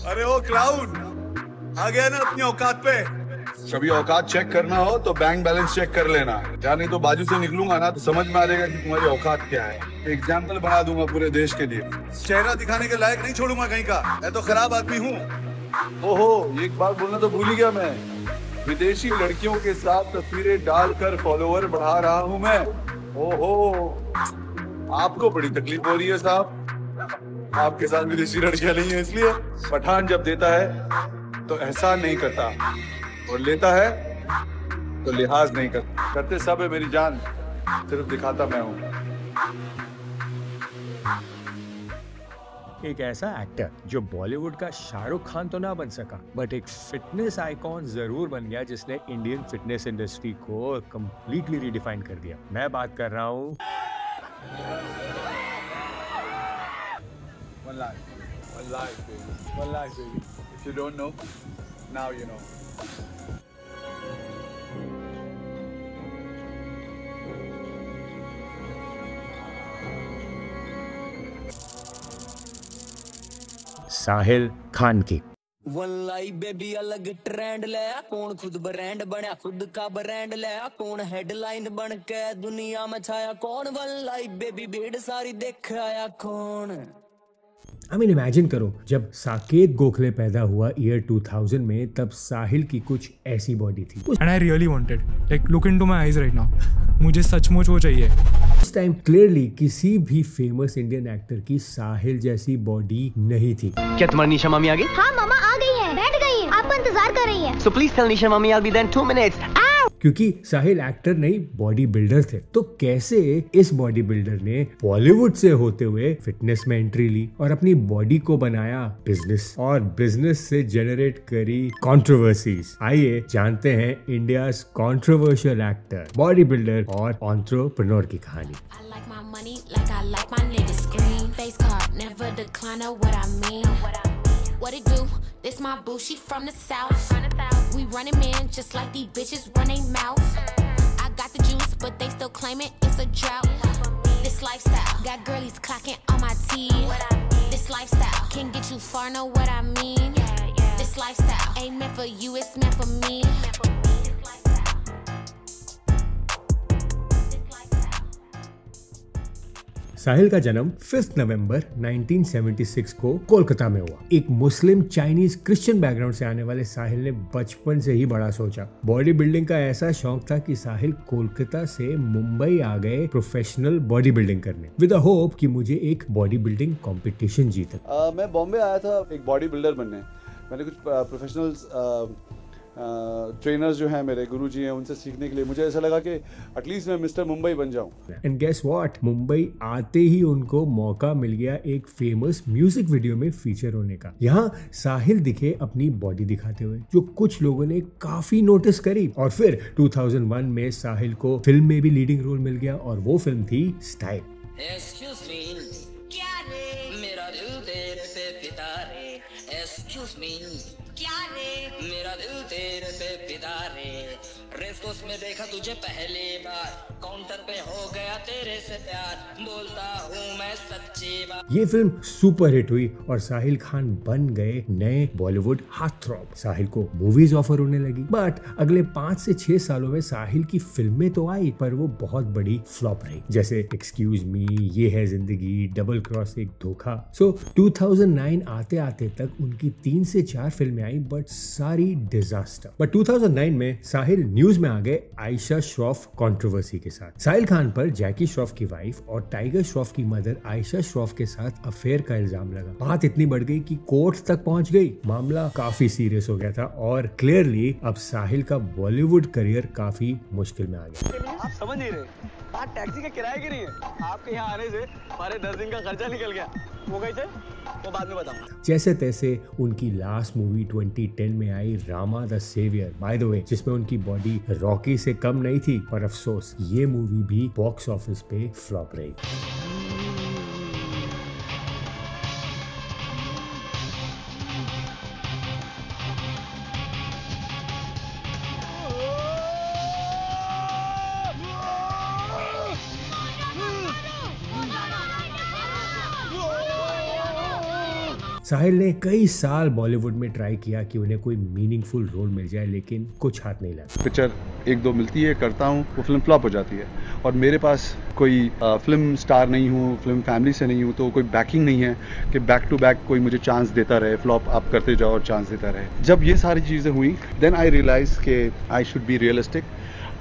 अरे ओ क्लाउन, आ गया ना अपनी औकात पे। कभी औकात चेक करना हो तो बैंक बैलेंस चेक कर लेना, या नहीं तो बाजू से निकलूंगा ना तो समझ में आ जाएगा कि तुम्हारी औकात क्या है। एग्जाम्पल बना दूंगा पूरे देश के लिए। चेहरा दिखाने के लायक नहीं छोड़ूंगा कहीं का, मैं तो खराब आदमी हूँ। ओहो, एक बात बोलना तो भूल ही गया मैं, विदेशी लड़कियों के साथ तस्वीरें डालकर फॉलोवर बढ़ा रहा हूँ मैं। ओहो, आपको बड़ी तकलीफ हो रही है साहब, आपके साथ विदेशी लड़कियां नहीं है इसलिए। पठान जब देता है तो एहसान नहीं करता, और लेता है तो लिहाज नहीं करता। करते सब है मेरी जान, सिर्फ दिखाता मैं हूँ। एक ऐसा एक्टर जो बॉलीवुड का शाहरुख खान तो ना बन सका, बट एक फिटनेस आइकॉन जरूर बन गया, जिसने इंडियन फिटनेस इंडस्ट्री को कंप्लीटली रीडिफाइन कर दिया। मैं बात कर रहा हूँ One life, baby. One life, baby. If you don't know, now you know. Sahil Khan की वन लाइफ बेबी अलग ट्रेंड ले, कौन खुद ब्रांड बना, खुद का ब्रांड ले, कौन हेडलाइन बन के दुनिया में छाया, कौन वन लाइफ बेबी भीड़ सारी देख आया कौन। I mean, इमेजिन करो जब साकेत गोखले पैदा हुआ ईयर 2000 में, तब साहिल की कुछ ऐसी बॉडी थी। And I really wanted, like, look into my eyes right now. मुझे सचमुच वो चाहिए। उस टाइम क्लियरली किसी भी फेमस इंडियन एक्टर की साहिल जैसी बॉडी नहीं थी। क्या तुम्हारी निशा मामी आ गई? हाँ मामा आ गई है, बैठ गई है, आपका इंतजार कर रही है। So please tell Nisha mommy I'll be there in 2 minutes. क्योंकि साहिल एक्टर नहीं बॉडी बिल्डर थे, तो कैसे इस बॉडी बिल्डर ने बॉलीवुड से होते हुए फिटनेस में एंट्री ली और अपनी बॉडी को बनाया बिजनेस, और बिजनेस से जनरेट करी कंट्रोवर्सीज। आइए जानते हैं India controversial actor, body builder और एंटरप्रेन्योर की कहानी। What it do? This my boo, she from the south. We running man just like these bitches run they mouth. I got the juice, but they still claiming it's a drought. This lifestyle got girlies clocking on my teeth. This lifestyle can get you far, know what I mean? This lifestyle ain't meant for you, it's meant for me. साहिल का जन्म 5 नवंबर 1976 को कोलकाता में हुआ। एक मुस्लिम Chinese Christian background से आने वाले साहिल ने बचपन से ही बड़ा सोचा। बॉडी बिल्डिंग का ऐसा शौक था कि साहिल कोलकाता से मुंबई आ गए प्रोफेशनल बॉडी बिल्डिंग करने, विद अ होप कि मुझे एक बॉडी बिल्डिंग कॉम्पिटिशन जीता। मैं बॉम्बे आया था एक बॉडी बिल्डर बनने। मैंने कुछ प्रोफेशनल्स ट्रेनर्स जो हैं, मेरे गुरुजी हैं, उनसे सीखने के लिए मुझे ऐसा लगा कि एटलीस्ट मैं मिस्टर मुंबई बन जाऊं। एंड गेस व्हाट, मुंबई आते ही उनको मौका मिल गया एक फेमस म्यूजिक वीडियो में फीचर होने का। यहाँ साहिल दिखे अपनी बॉडी दिखाते हुए, जो कुछ लोगों ने काफी नोटिस करी, और फिर 2001 में साहिल को फिल्म में भी लीडिंग रोल मिल गया, और वो फिल्म थी स्टाइल। Excuse me, क्या रे मेरा दिल तेरे पे फिदा रे। Excuse me, क्या रे मेरा दिल तेरे पे फिदा रे। रेसकोर्स में देखा तुझे पहली बार, काउंटर पे हो गया तेरे से प्यार, बोलता हूँ मैं सच्ची बात। ये फिल्म सुपर हिट हुई और साहिल खान बन गए नए बॉलीवुड हार्टथ्रॉब। साहिल को मूवीज ऑफर होने लगी, बट अगले 5 से 6 सालों में साहिल की फिल्में तो आई, पर वो बहुत बड़ी फ्लॉप रही, जैसे एक्सक्यूज मी, ये है जिंदगी, डबल क्रॉस, एक धोखा। सो 2009 आते आते तक उनकी 3 से 4 फिल्में आई, बट सारी डिजास्टर। बट 2009 में साहिल न्यूज में आ गए आयशा श्रॉफ कंट्रोवर्सी के साथ। साहिल खान पर जैकी श्रॉफ की वाइफ और टाइगर श्रॉफ की मदर आयशा श्रॉफ के साथ अफेयर का इल्जाम लगा। बात इतनी बढ़ गई कि कोर्ट तक पहुंच गई। मामला काफी सीरियस हो गया था, और क्लियरली अब साहिल का बॉलीवुड करियर काफी मुश्किल में आ गया। आप समझ नहीं रहे, आज टैक्सी का किराया की नहीं है। आपके यहाँ आने से हमारे 10 दिन का खर्चा निकल गया। वो कैसे, वो बाद में बताऊंगा। जैसे तैसे उनकी लास्ट मूवी 2010 में आई Rama the saviour, by the way, जिसमें उनकी बॉडी रॉकी से कम नहीं थी, पर अफसोस ये मूवी भी बॉक्स ऑफिस पे फ्लॉप रही। साहिल ने कई साल बॉलीवुड में ट्राई किया कि उन्हें कोई मीनिंगफुल रोल मिल जाए, लेकिन कुछ हाथ नहीं लगा। पिक्चर एक दो मिलती है, करता हूँ, वो फिल्म फ्लॉप हो जाती है और मेरे पास कोई फिल्म स्टार नहीं हूँ, फिल्म फैमिली से नहीं हूँ, तो कोई बैकिंग नहीं है कि बैक टू बैक कोई मुझे चांस देता रहे, फ्लॉप आप करते जाओ और चांस देता रहे। जब ये सारी चीज़ें हुई देन आई रियलाइज के आई शुड बी रियलिस्टिक।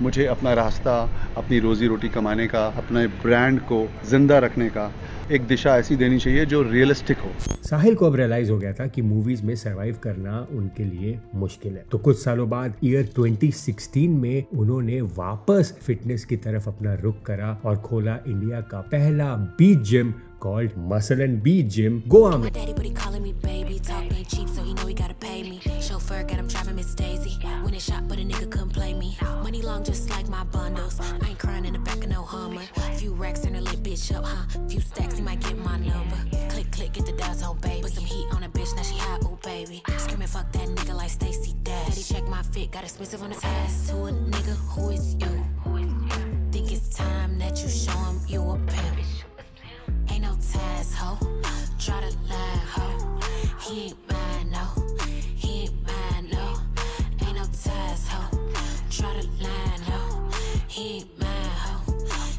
मुझे अपना रास्ता, अपनी रोजी रोटी कमाने का, अपने ब्रांड को जिंदा रखने का एक दिशा ऐसी देनी चाहिए जो रियलिस्टिक हो। साहिल को अब रियलाइज हो गया था कि मूवीज में सरवाइव करना उनके लिए मुश्किल है, तो कुछ सालों बाद ईयर 2016 में उन्होंने वापस फिटनेस की तरफ अपना रुख करा और खोला इंडिया का पहला beach gym called Muscle and Beat Gym Goa में। Ain't no ties, ho. Try to lie, ho. He ain't mine, no. He ain't mine, no. Ain't no ties, ho. Try to lie, no. He ain't mine, ho.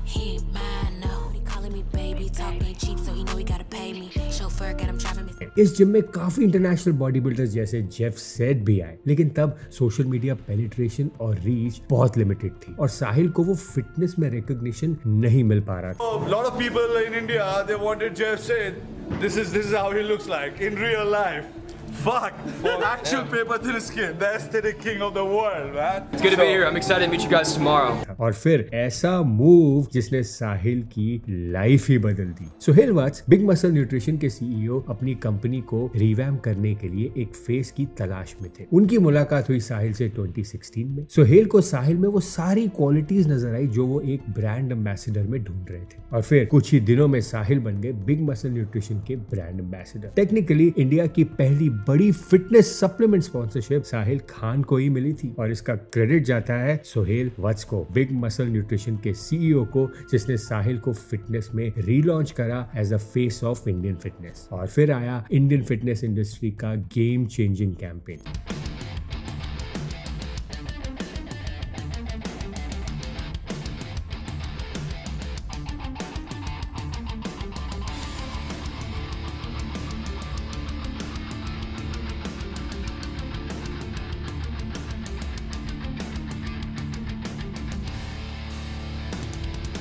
He ain't mine, no. He calling me baby, talking cheap, so he know he gotta pay me. Chauffeur got him driving me. इस gym में काफी international body builders जैसे Jeff set भी आए, लेकिन तब social media penetration और reach बहुत लिमिटेड थी और साहिल को वो फिटनेस में रिकॉग्निशन नहीं मिल पा रहा था। lot of people in India they wanted Jeff Said. This is how he looks like in real life. Fuck. Actual paper thin skin, the aesthetic king of the world, man. It's good to be here. I'm excited to meet you guys tomorrow. और फिर ऐसा move जिसने साहिल की life ही बदल दी। सोहेल वत्स big muscle nutrition के CEO अपनी company को revamp करने के लिए एक फेस की तलाश में थे। उनकी मुलाकात हुई साहिल से 2016 में। सोहेल को साहिल में वो सारी क्वालिटीज नजर आई जो वो एक ब्रांड एम्बेसडर में ढूंढ रहे थे और फिर कुछ ही दिनों में साहिल बन गए बिग मसल न्यूट्रिशन के ब्रांड एम्बेसडर। टेक्निकली इंडिया की पहली बड़ी fitness supplement sponsorship Sahil Khan को ही मिली थी और इसका क्रेडिट जाता है सोहेल वत्स को, बिग मसल न्यूट्रिशन के सीईओ को, जिसने साहिल को फिटनेस में रीलॉन्च करा as a face of Indian fitness. और फिर आया इंडियन फिटनेस इंडस्ट्री का गेम चेंजिंग कैंपेन।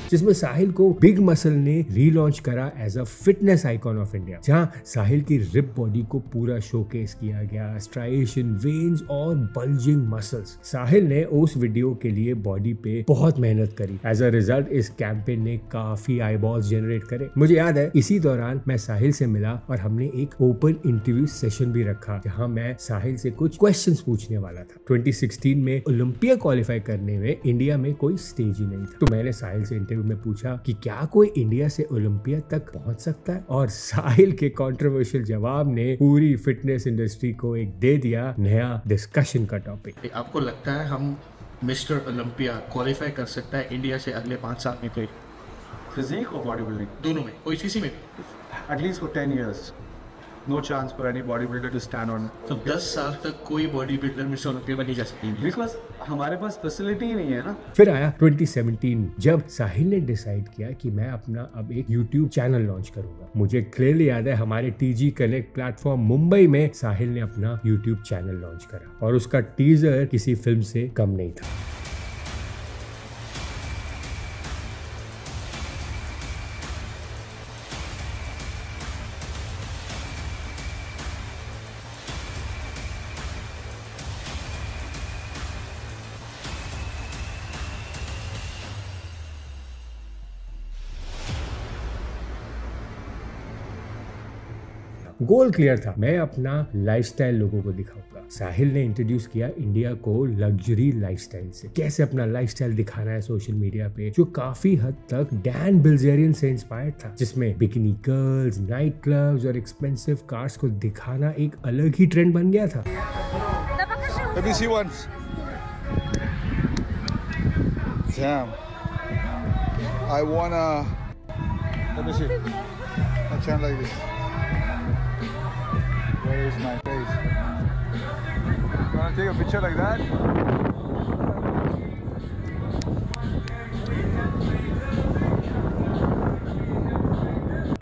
जिसमें साहिल को बिग मसल ने रीलॉन्च करा as a fitness icon of India, जहां साहिल की रिप बॉडी को पूरा शोकेस किया गया, स्ट्राइएशन, वेन्स और बल्जिंग मसल्स। साहिल ने उस वीडियो के लिए बॉडी पे बहुत मेहनत करी। एज अ रिजल्ट इस कैंपेन ने काफी आईबॉल्स जनरेट करे। मुझे याद है इसी दौरान मैं साहिल से मिला और हमने एक ओपन इंटरव्यू सेशन भी रखा जहां मैं साहिल से कुछ क्वेश्चंस पूछने वाला था। 2016 में ओलंपिया क्वालिफाई करने में इंडिया में कोई स्टेज ही नहीं था, तो मैंने साहिल से इंटरव्यू में पूछा कि क्या कोई इंडिया से ओलंपिया तक पहुंच सकता है, और साहिल के कंट्रोवर्शियल जवाब ने पूरी फिटनेस इंडस्ट्री को एक दे दिया नया डिस्कशन का टॉपिक। आपको लगता है हम मिस्टर ओलंपिया क्वालिफाई कर सकता है इंडिया से अगले 5 साल में? कोई फिजिक और बॉडी बिल्डिंग दोनों में, कोई किसी में at least for 10 years no chance for any bodybuilder to stand on। तो 10 साल तक कोई बॉडी बिल्डर मिस्टर ओलंपिया बन नहीं जा सकती बिकॉज हमारे पास फैसिलिटी ही नहीं है ना। फिर आया 2017 जब साहिल ने डिसाइड किया कि मैं अपना अब एक YouTube चैनल लॉन्च करूंगा। मुझे क्लियरली याद है हमारे TG कनेक्ट प्लेटफॉर्म मुंबई में साहिल ने अपना YouTube चैनल लॉन्च करा और उसका टीजर किसी फिल्म से कम नहीं था। गोल क्लियर था, मैं अपना लाइफस्टाइल लोगों को दिखाऊंगा। साहिल ने इंट्रोड्यूस किया इंडिया को लग्जरी लाइफस्टाइल से, कैसे अपना लाइफस्टाइल दिखाना है सोशल मीडिया पे, जो काफी हद तक डैन बिल्जेरियन से इंस्पायर्ड था, जिसमें बिकिनी गर्ल्स, नाइट क्लब्स और एक्सपेंसिव कार्स को दिखाना एक अलग ही ट्रेंड बन गया था। Let me see once. Damn. I wanna. Let me see. I can't like this. That's my face. Wanna take a picture like that?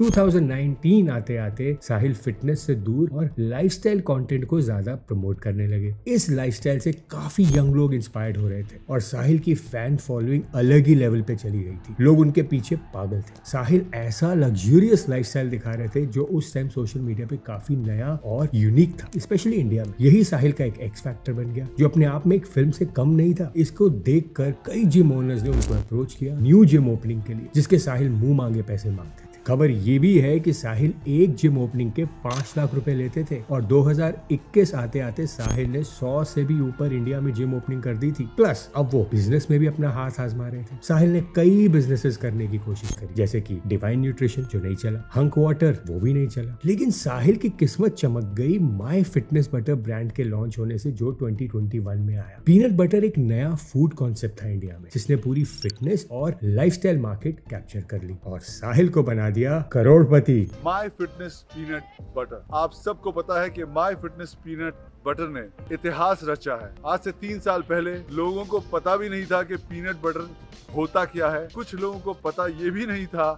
2019 आते आते साहिल फिटनेस से दूर और लाइफस्टाइल कंटेंट को ज्यादा प्रमोट करने लगे। इस लाइफस्टाइल से काफी यंग लोग इंस्पायर्ड हो रहे थे और साहिल की फैन फॉलोइंग अलग ही लेवल पे चली गई थी। लोग उनके पीछे पागल थे। साहिल ऐसा लग्जूरियस लाइफस्टाइल दिखा रहे थे जो उस टाइम सोशल मीडिया पे काफी नया और यूनिक था, स्पेशली इंडिया में। यही साहिल का एक एक्स फैक्टर बन गया जो अपने आप में एक फिल्म से कम नहीं था। इसको देखकर कई जिम ओनर्स ने उनको अप्रोच किया न्यू जिम ओपनिंग के लिए, जिसके साहिल मुंह मांगे पैसे मांगते थे। खबर ये भी है कि साहिल एक जिम ओपनिंग के 5 लाख रुपए लेते थे और 2021 आते आते साहिल ने 100 से भी ऊपर इंडिया में जिम ओपनिंग कर दी थी। प्लस अब वो बिजनेस में भी अपना हाथ आजमा रहे थे। साहिल ने कई बिजनेसेस करने की कोशिश करी, जैसे कि डिवाइन न्यूट्रिशन जो नहीं चला, हंक वाटर वो भी नहीं चला। लेकिन साहिल की किस्मत चमक गई माई फिटनेस बटर ब्रांड के लॉन्च होने से, जो 2021 में आया। पीनट बटर एक नया फूड कॉन्सेप्ट था इंडिया में, जिसने पूरी फिटनेस और लाइफस्टाइल मार्केट कैप्चर कर ली और साहिल को बना दिया करोड़पति। My fitness peanut butter. आप सबको पता है कि माई फिटनेस पीनट बटर ने इतिहास रचा है। आज से 3 साल पहले लोगों को पता भी नहीं था कि पीनट बटर होता क्या है। कुछ लोगों को पता ये भी नहीं था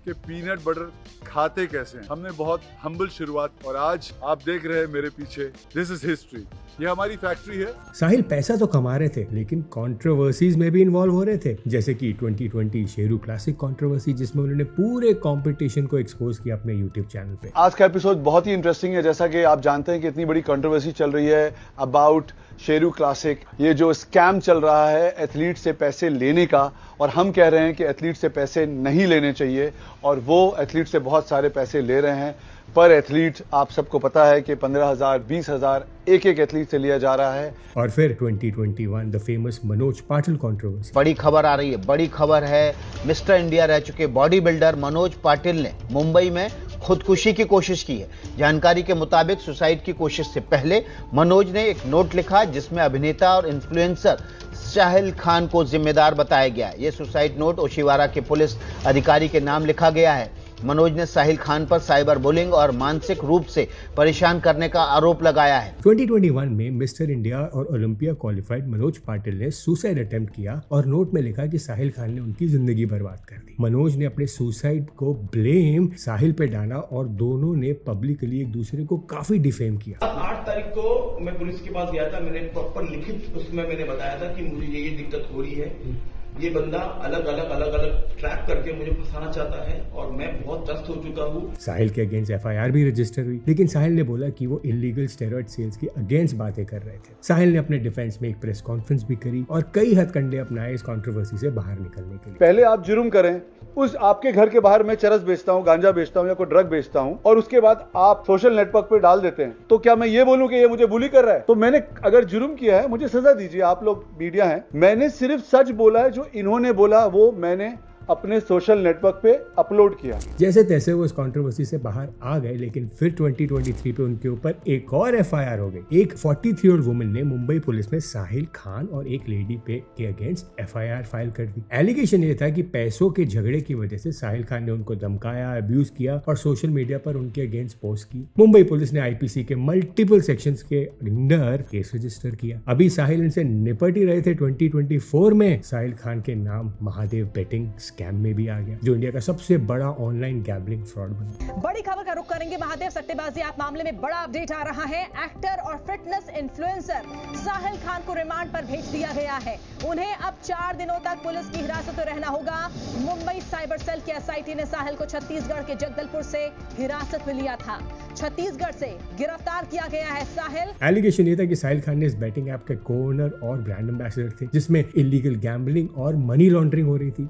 कि पीनट बटर खाते कैसे हैं। हमने बहुत हम्बल शुरुआत और आज आप देख रहे हैं मेरे पीछे, दिस इज हिस्ट्री। ये हमारी फैक्ट्री है। साहिल पैसा तो कमा रहे थे लेकिन कंट्रोवर्सीज में भी इन्वॉल्व हो रहे थे, जैसे कि 2020 शेरू क्लासिक कंट्रोवर्सी, जिसमें उन्होंने पूरे कंपटीशन को एक्सपोज किया अपने यूट्यूब चैनल पे। आज का एपिसोड बहुत ही इंटरेस्टिंग है। जैसा कि आप जानते हैं कि इतनी बड़ी कंट्रोवर्सी चल रही है अबाउट शेरू क्लासिक, ये जो स्कैम चल रहा है एथलीट से पैसे लेने का, और हम कह रहे हैं कि एथलीट से पैसे नहीं लेने चाहिए और वो एथलीट से बहुत सारे पैसे ले रहे हैं। पर एथलीट आप सबको पता है कि 15,000 20,000 एक एथलीट से लिया जा रहा है। और फिर 2021 the famous Manoj Patil controversy. बड़ी खबर आ रही है, बड़ी खबर है। मिस्टर इंडिया रह चुके बॉडी बिल्डर मनोज पाटिल ने मुंबई में खुदकुशी की कोशिश की है। जानकारी के मुताबिक सुसाइड की कोशिश से पहले मनोज ने एक नोट लिखा जिसमें अभिनेता और इन्फ्लुएंसर साहिल खान को जिम्मेदार बताया गया। यह सुसाइड नोट ओशिवारा के पुलिस अधिकारी के नाम लिखा गया है। मनोज ने साहिल खान पर साइबर बुलिंग और मानसिक रूप से परेशान करने का आरोप लगाया है। 2021 में मिस्टर इंडिया और ओलंपिया क्वालिफाइड मनोज पाटिल ने सुसाइड अटेम्प्ट किया और नोट में लिखा कि साहिल खान ने उनकी जिंदगी बर्बाद कर दी। मनोज ने अपने सुसाइड को ब्लेम साहिल पे डाला और दोनों ने पब्लिकली एक दूसरे को काफी डिफेम किया। 8 तारीख को मैं पुलिस के पास गया था। मैंने प्रॉपर लिखित उसमें मैंने बताया था कि मुझे ये दिक्कत हो रही है। ये बंदा अलग अलग ट्रैप करके मुझे फंसाना चाहता है और मैं बहुत त्रस्त हो चुका हूँ। साहिल के अगेंस्ट FIR भी रजिस्टर हुई, लेकिन साहिल ने बोला कि वो इलीगल स्टेरॉइड सेल्स के अगेंस्ट बातें कर रहे थे। साहिल ने अपने डिफेंस में एक प्रेस कॉन्फ्रेंस भी करी और कई हथकंडे अपनाए इस कंट्रोवर्सी से बाहर निकलने के लिए। पहले आप जुर्म करें, उस आपके घर के बाहर मैं चरस बेचता हूँ, गांजा बेचता हूँ या कोई ड्रग बेचता हूँ, और उसके बाद आप सोशल नेटवर्क पे डाल देते हैं, तो क्या मैं ये बोलूँ कि ये मुझे बुली कर रहा है? तो मैंने अगर जुर्म किया है मुझे सजा दीजिए। आप लोग मीडिया हैं, मैंने सिर्फ सच बोला है। जो इन्होंने बोला वो मैंने अपने सोशल नेटवर्क पे अपलोड किया। जैसे तैसे वो इस कंट्रोवर्सी से बाहर आ गए, लेकिन फिर 2023 पे उनके ऊपर एक और FIR हो गई। एक 43 ईयर ओल्ड वुमन ने मुंबई पुलिस में साहिल खान और एक लेडी पे के अगेंस्ट FIR फाइल कर दी। एलिगेशन ये था कि पैसों के झगड़े की वजह से साहिल खान ने उनको धमकाया, अब्यूज किया और सोशल मीडिया पर उनके अगेंस्ट पोस्ट की। मुंबई पुलिस ने IPC के मल्टीपल सेक्शंस के अंडर केस रजिस्टर किया। अभी साहिल इनसे निपट ही रहे थे। 2024 में साहिल खान के नाम महादेव बेटिंग स्कैम में भी आ गया, जो इंडिया का सबसे बड़ा ऑनलाइन गैम्बलिंग फ्रॉड बना। बड़ी खबर का रुख करेंगे महादेव सट्टेबाजी ऐप मामले में बड़ा अपडेट आ रहा है। एक्टर और फिटनेस इन्फ्लुएंसर साहिल खान को रिमांड पर भेज दिया गया है। उन्हें अब 4 दिनों तक पुलिस की हिरासत में रहना होगा। मुंबई साइबर सेल के SIT ने साहिल को छत्तीसगढ़ के जगदलपुर से हिरासत में लिया था। छत्तीसगढ़ से गिरफ्तार किया गया है साहिल। एलिगेशन ये था कि साहिल खान ने इस बैटिंग ऐप के कोऑनर और ब्रांड एम्बेसडर थे, जिसमें इलीगल गैम्बलिंग और मनी लॉन्ड्रिंग हो रही थी।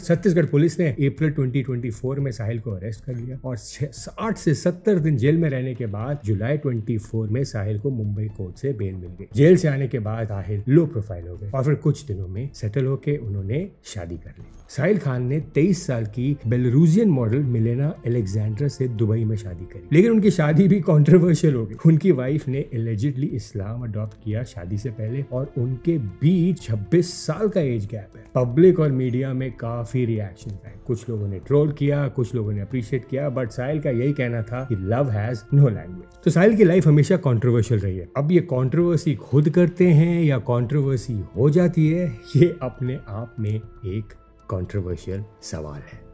छत्तीसगढ़ पुलिस ने अप्रैल 2024 में साहिल को अरेस्ट कर लिया और 60 से 70 दिन जेल में रहने के बाद जुलाई 24 में साहिल को मुंबई कोर्ट से बेल मिल गई। जेल से आने के बाद साहिल लो प्रोफाइल हो गए और फिर कुछ दिनों में सेटल होके उन्होंने शादी कर ली। साहिल खान ने 23 साल की बेलारूसियन मॉडल मिलेना अलेक्जेंड्रा से दुबई में शादी करी, लेकिन उनकी शादी भी कंट्रोवर्शियल हो गई। उनकी वाइफ ने एलिजिडली इस्लाम अडॉप्ट किया शादी से पहले और उनके बीच 26 साल का एज गैप है। पब्लिक और मीडिया में काफी काफी रिएक्शन आए। कुछ लोगों ने ट्रोल किया, कुछ लोगों ने अप्रिशिएट किया, बट साहिल का यही कहना था कि लव हैज नो लैंग्वेज। तो साहिल की लाइफ हमेशा कंट्रोवर्शियल रही है। अब ये कंट्रोवर्सी खुद करते हैं या कंट्रोवर्सी हो जाती है, ये अपने आप में एक कंट्रोवर्शियल सवाल है।